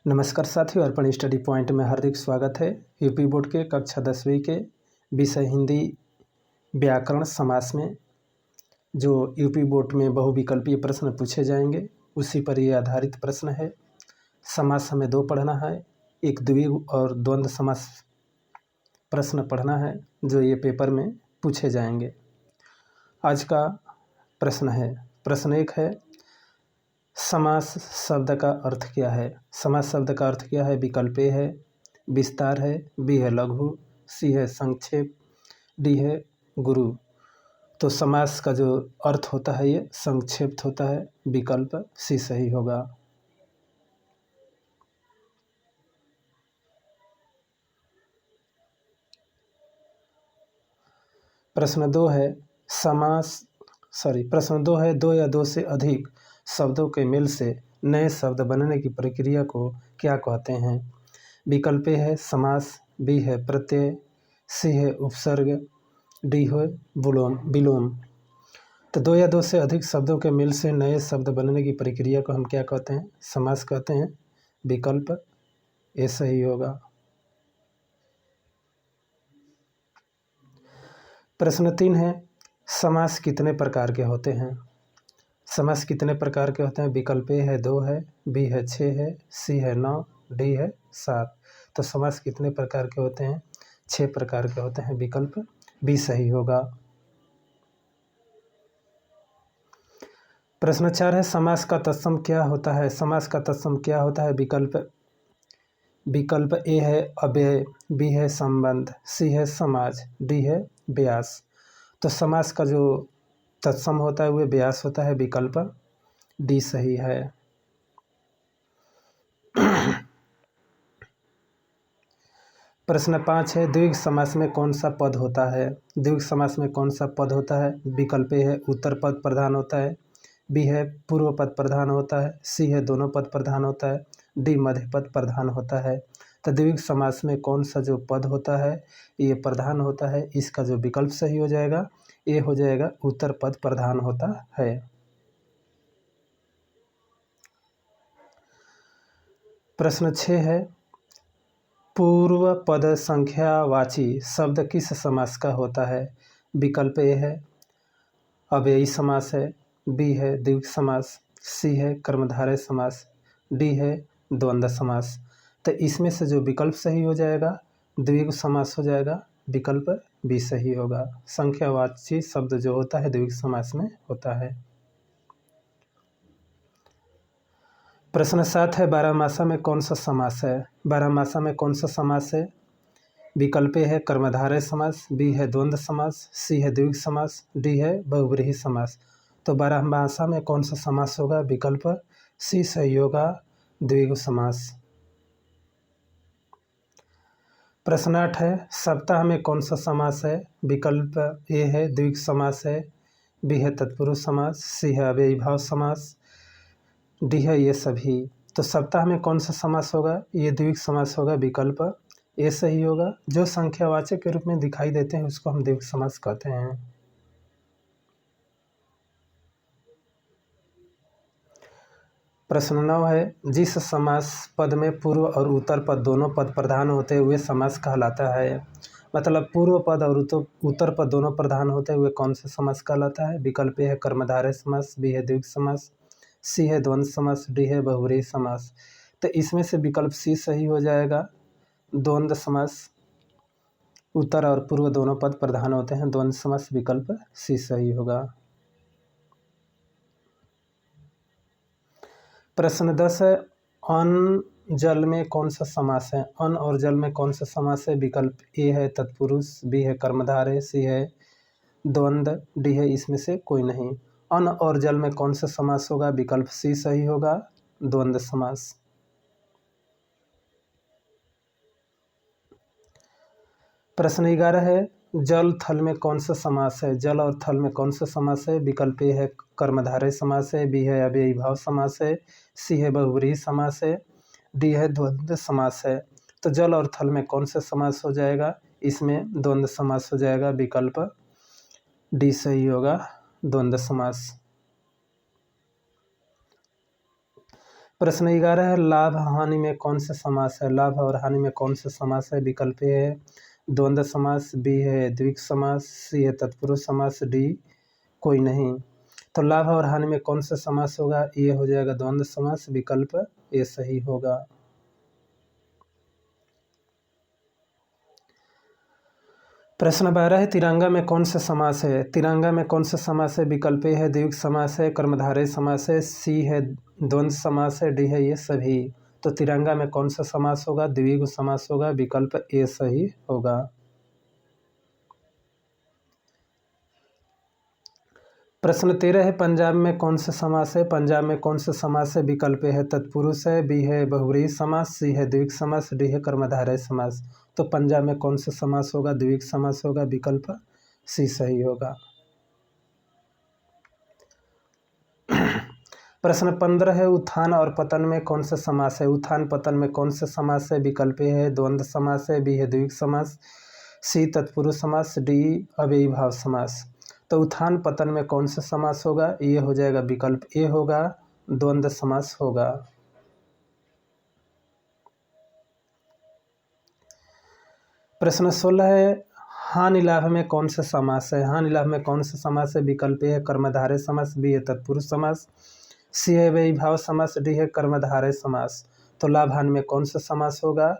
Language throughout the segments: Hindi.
नमस्कार साथियों, अर्पण स्टडी पॉइंट में हार्दिक स्वागत है। यूपी बोर्ड के कक्षा 10वीं के विषय हिंदी व्याकरण समास में जो यूपी बोर्ड में बहुविकल्पीय प्रश्न पूछे जाएंगे उसी पर ये आधारित प्रश्न है। समास हमें दो पढ़ना है, एक द्विगु और द्वंद्व समास प्रश्न पढ़ना है जो ये पेपर में पूछे जाएंगे। आज का प्रश्न है, प्रश्न एक है, समास शब्द का अर्थ क्या है। समास शब्द का अर्थ क्या है? विकल्प ए है विस्तार है, बी है लघु, सी है संक्षेप, डी है गुरु। तो समास का जो अर्थ होता है ये संक्षेप्त होता है, विकल्प सी सही होगा। प्रश्न दो है, प्रश्न दो है, दो या दो से अधिक शब्दों के मेल से नए शब्द बनने की प्रक्रिया को क्या कहते हैं। विकल्प ए है समास, बी है प्रत्यय, सी है उपसर्ग, डी है विलोम। तो दो या दो से अधिक शब्दों के मेल से नए शब्द बनने की प्रक्रिया को हम क्या कहते हैं? समास कहते हैं। विकल्प ए सही होगा। प्रश्न तीन है, समास कितने प्रकार के होते हैं। समास कितने प्रकार के होते हैं? विकल्प ए है 2 है, बी है 6 है, सी है 9, डी है 7। तो समास कितने प्रकार के होते हैं? 6 प्रकार के होते हैं। विकल्प बी सही होगा। प्रश्न 4 है, समास का तत्सम क्या होता है। समास का तत्सम क्या होता है? विकल्प ए है अव्यय, बी है संबंध, सी है समाज, डी है व्यास। तो समास का जो तत्सम होता है वह व्यास होता है। विकल्प डी सही है। प्रश्न 5 है, द्विगु समास में कौन सा पद होता है। द्विगु समास में कौन सा पद होता है? विकल्प ए है उत्तर पद प्रधान होता है, बी है पूर्व पद प्रधान होता है, सी है दोनों पद प्रधान होता है, डी मध्य पद प्रधान होता है। तो द्विगु समास में कौन सा जो पद होता है ये प्रधान होता है। इसका जो विकल्प सही हो जाएगा ये हो जाएगा उत्तर पद प्रधान होता है। प्रश्न 6 है, पूर्व पद संख्यावाची शब्द किस समास का होता है। विकल्प ए है अव्ययी समास है, बी है द्विगु समास, सी है कर्मधारय समास, डी है द्वंद्व समास। तो इसमें से जो विकल्प सही हो जाएगा द्विगु समास हो जाएगा। विकल्प बी सही होगा। संख्यावाची शब्द जो होता है द्विगु समास में होता है। प्रश्न 7 है, बारहमासा में कौन सा समास है। बारहमासा में कौन सा समास है? विकल्प ए है कर्मधारय समास, बी है द्वंद्व समास, सी है द्विगु समास, डी है बहुव्रीहि समास। तो बारहमासा में कौन सा समास होगा? विकल्प सी सही होगा, द्विगु समास। प्रश्न 8 है, सप्ताह में कौन सा समास है। विकल्प ए है द्विगु समास है, बी है तत्पुरुष समास, सी है अव्ययी भाव समास, डी है ये सभी। तो सप्ताह में कौन सा समास होगा? ये द्विगु समास होगा। विकल्प ए सही होगा। जो संख्यावाचक के रूप में दिखाई देते हैं उसको हम द्विगु समास कहते हैं। प्रश्न 9 है, जिस समास पद में पूर्व और उत्तर पद दोनों पद प्रधान होते हुए समास कहलाता है। मतलब पूर्व पद और उत्तर पद दोनों प्रधान होते हुए कौन सा समास कहलाता है। विकल्प ए है कर्मधारय समास, बी है द्विगु समास, सी है द्वंद्व समास, डी है बहुव्रीहि समास। तो इसमें से विकल्प सी सही हो जाएगा, द्वंद्व समास। उत्तर और पूर्व दोनों पद प्रधान होते हैं, द्वंद्व समास। विकल्प सी सही होगा। प्रश्न 10 है, अन जल में कौन सा समास है। अन और जल में कौन सा समास है। विकल्प ए है तत्पुरुष, बी है कर्मधारय, सी है द्वंद्व, डी है इसमें से कोई नहीं। अन और जल में कौन सा समास होगा। विकल्प सी सही होगा, द्वंद्व समास। प्रश्न 11 है, जल थल में कौन सा समास है। जल और थल में कौन सा समास है। विकल्प ए है कर्मधारय समास है, बी है अव्ययी भाव समास है, सी है बहुव्रीहि समास है, डी है द्वंद्व समास है। तो जल और थल में कौन सा समास हो जाएगा। इसमें द्वंद्व समास हो जाएगा। विकल्प डी सही होगा, द्वंद्व समास। प्रश्न 11 है, लाभ हानि में कौन सा समास है? लाभ और हानि में कौन सा समास है? विकल्प ए है द्वंद्व समास, बी है द्विग समास, सी है तत्पुरुष समास, डी कोई नहीं। तो लाभ और हानि में कौन सा समास होगा? ये हो जाएगा द्वंद्व समास, विकल्प ए सही होगा। प्रश्न 12 है, तिरंगा में कौन सा समास है? तिरंगा में कौन सा समास है? विकल्प ए है द्विग समास है, कर्मधारय समास है, सी है द्वंद्व समास है, डी है ये सभी। तो तिरंगा में कौन सा समास होगा? द्विगु समास होगा, विकल्प ए सही होगा। प्रश्न 13 है, पंजाब में कौन सा समास है? पंजाब में कौन सा समास है? विकल्प ए है तत्पुरुष है, बी है बहुव्रीहि समास, सी है द्विग समास, डी है कर्मधारय समास। तो पंजाब में कौन सा समास होगा? द्विग समास होगा, विकल्प सी सही होगा। प्रश्न 15 है, उत्थान और पतन में कौन सा समास है? उत्थान पतन में कौन सा समास है? विकल्प ए है द्वंद्व समास है, बी है द्विग समास, सी तत्पुरुष समास, डी अव्ययी भाव समास। तो उत्थान पतन में कौन सा समास होगा? ये हो जाएगा विकल्प ए होगा, द्वंद्व समास होगा। प्रश्न 16 है, हानि लाभ में कौन सा समास है? हानि लाभ में कौन सा समास है? विकल्प ए है कर्मधारय समास, बी है तत्पुरुष समास, सी है अव्ययी भाव समास, डी है कर्मधारय समास। तो लाभ हानि में कौन सा समास होगा?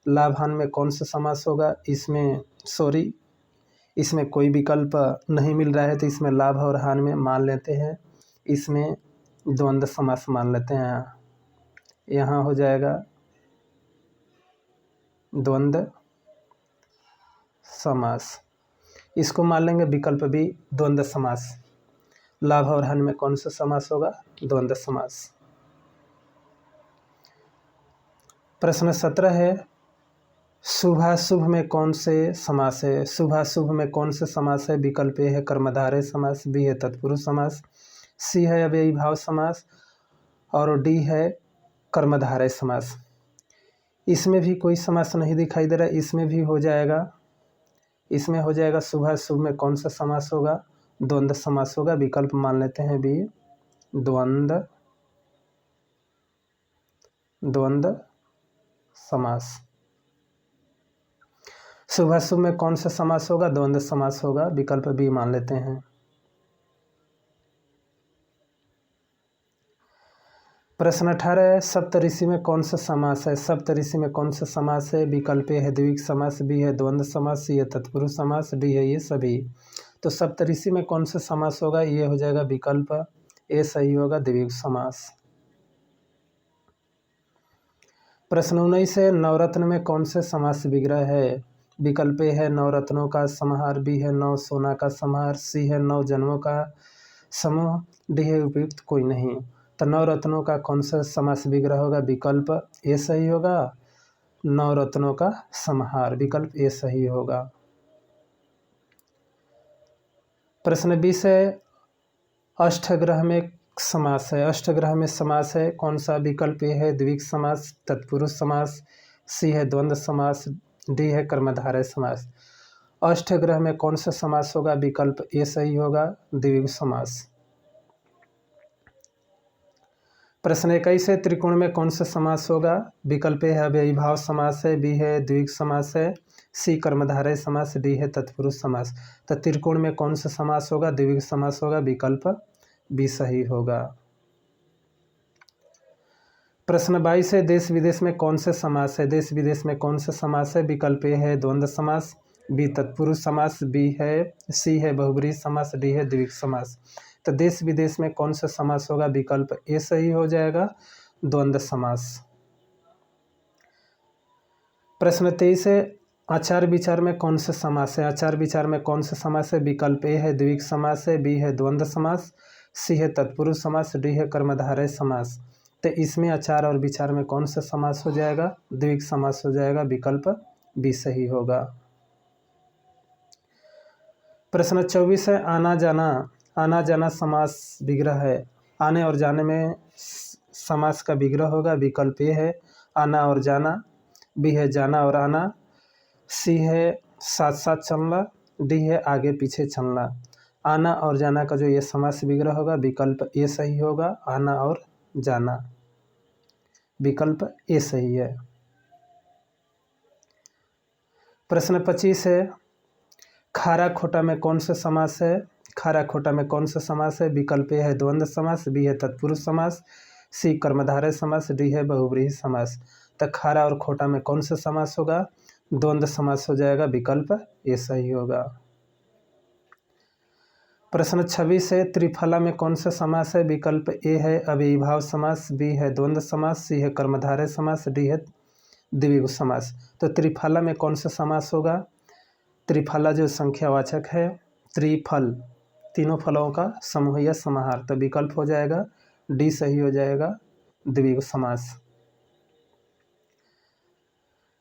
लाभ हानि में कौन सा समास होगा? इसमें कोई विकल्प नहीं मिल रहा है, तो इसमें लाभ और हानि में मान लेते हैं, इसमें द्वंद्व समास मान लेते हैं। यहाँ हो जाएगा द्वंद्व समास, इसको मान लेंगे विकल्प बी द्वंद्व समास। लाभ और हानि में कौन सा समास होगा? द्वंद्व समास। प्रश्न 17 है, शुभाशुभ में कौन से समास है? शुभाशुभ में कौन से समास है? विकल्प ए है कर्मधारय समास, बी है तत्पुरुष समास, सी है अव्ययी भाव समास और डी है कर्मधारय समास। इसमें भी कोई समास नहीं दिखाई दे रहा, इसमें भी हो जाएगा, इसमें हो जाएगा शुभाशुभ में कौन सा समास होगा? द्वंद्व समास होगा, विकल्प मान लेते हैं बी द्वंद्व समास। शुभाशुभ में कौन सा समास होगा? द्वंद्व समास होगा, विकल्प बी मान लेते हैं। प्रश्न 18 है, सप्तऋषि में कौन सा समास है? सप्तऋषि में कौन सा समास है? विकल्प ए है द्विग समास, बी है द्वंद्व समास, सी है तत्पुरुष समास, डी है ये सभी। तो सप्तऋषि में कौन सा समास होगा? ये हो जाएगा विकल्प ए सही होगा, द्विग समास। प्रश्न 19 है, नवरत्न में कौन से समास विग्रह है? विकल्प ए है नवरत्नों का समाहार, बी है नौ सोना का समाहार, सी है नौ जन्मों का समूह, डी है उपयुक्त कोई नहीं। तो नवरत्नों का कौन सा समास विग्रह होगा? विकल्प ए सही होगा, नवरत्नों का समाहार, विकल्प ए सही होगा। प्रश्न 20 है, अष्टग्रह में समास है। अष्टग्रह में समास है कौन सा? विकल्प ए है द्विग समास, तत्पुरुष समास, सी है द्वंद्व समास, डी है कर्मधारय समास। अष्टग्रह में कौन सा समास होगा? विकल्प ए सही होगा, द्विग समास। प्रश्न 21 है, त्रिकोण में कौन सा समास होगा? विकल्प ए है अव्ययी भाव समास है, बी है द्विग समास है, सी कर्मधारय समास, डी है तत्पुरुष समास। तो त्रिकोण में कौन सा समास होगा? द्विग समास होगा, विकल्प बी सही होगा। प्रश्न 22 है, देश विदेश में कौन से समास है? देश विदेश में कौन सा समास है? विकल्प ए है द्वंद्व समास, बी तत्पुरुष समास, सी है बहुव्रीहि समास, डी है द्विग समास। तो देश विदेश में कौन सा समास होगा? विकल्प ए सही हो जाएगा, द्वंद्व समास। प्रश्न 23 है, आचार विचार में कौन सा समास है? आचार विचार में कौन सा समास है? विकल्प ए है द्विग समास है, बी है द्वंद्व समास, सी है तत्पुरुष समास, डी है कर्मधारय समास। तो इसमें आचार और विचार में कौन सा समास हो जाएगा? द्विग समास हो जाएगा, विकल्प बी सही होगा। प्रश्न 24 है, आना जाना। आना जाना समास विग्रह है। आने और जाने में समास का विग्रह होगा, विकल्प ए है आना और जाना, बी है जाना और आना, सी है साथ साथ चलना, डी है आगे पीछे चलना। आना और जाना का जो ये समास विग्रह होगा, विकल्प ए सही होगा, आना और जाना। विकल्प ए सही है। प्रश्न 25 है, खारा खोटा में कौन सा समास है? खारा खोटा में कौन सा समास है? विकल्प ए है द्वंद्व समास, बी है तत्पुरुष समास, सी कर्मधारय समास, डी है बहुव्रीहि समास। तो खारा और खोटा में कौन सा समास होगा? द्वंद्व समास हो जाएगा, विकल्प ए सही होगा। प्रश्न 26 है, त्रिफला में कौन सा समास है? विकल्प ए है अव्ययीभाव समास, बी है द्वंद्व समास, सी है कर्मधारय समास, डी है द्विगु समास। तो त्रिफला में कौन सा समास होगा? त्रिफला जो संख्यावाचक है, त्रिफल तीनों फलों का समूह या समाहार, तो विकल्प हो जाएगा डी सही हो जाएगा, द्विगु समास।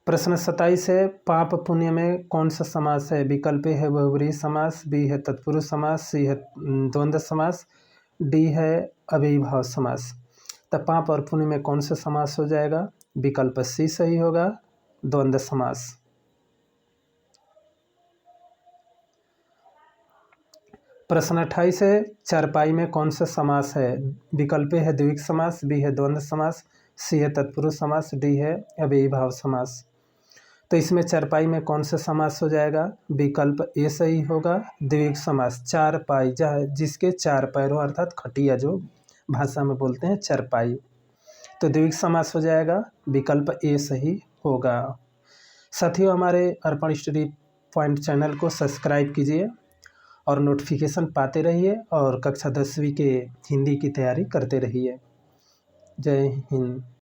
प्रश्न 27 है, पाप पुण्य में कौन सा समास है? विकल्प ए है बहुव्रीहि समास, बी है तत्पुरुष समास, सी है द्वंद्व समास, डी है अव्ययीभाव समास। तो पाप और पुण्य में कौन सा समास हो जाएगा? विकल्प सी सही होगा, द्वंद्व समास। प्रश्न 28 है, चारपाई में कौन सा समास है? विकल्प ए है द्विगु समास, बी है द्वंद्व समास, सी है तत्पुरुष समास, डी है अव्ययीभाव समास। तो इसमें चारपाई में कौन सा समास हो जाएगा? विकल्प ए सही होगा, द्विगु समास। चारपाई जिसके चार पैरों अर्थात खटिया जो भाषा में बोलते हैं चारपाई, तो द्विगु समास हो जाएगा, विकल्प ए सही होगा। साथियों, हमारे अर्पण स्टडी पॉइंट चैनल को सब्सक्राइब कीजिए और नोटिफिकेशन पाते रहिए और कक्षा 10वीं के हिंदी की तैयारी करते रहिए। जय हिंद।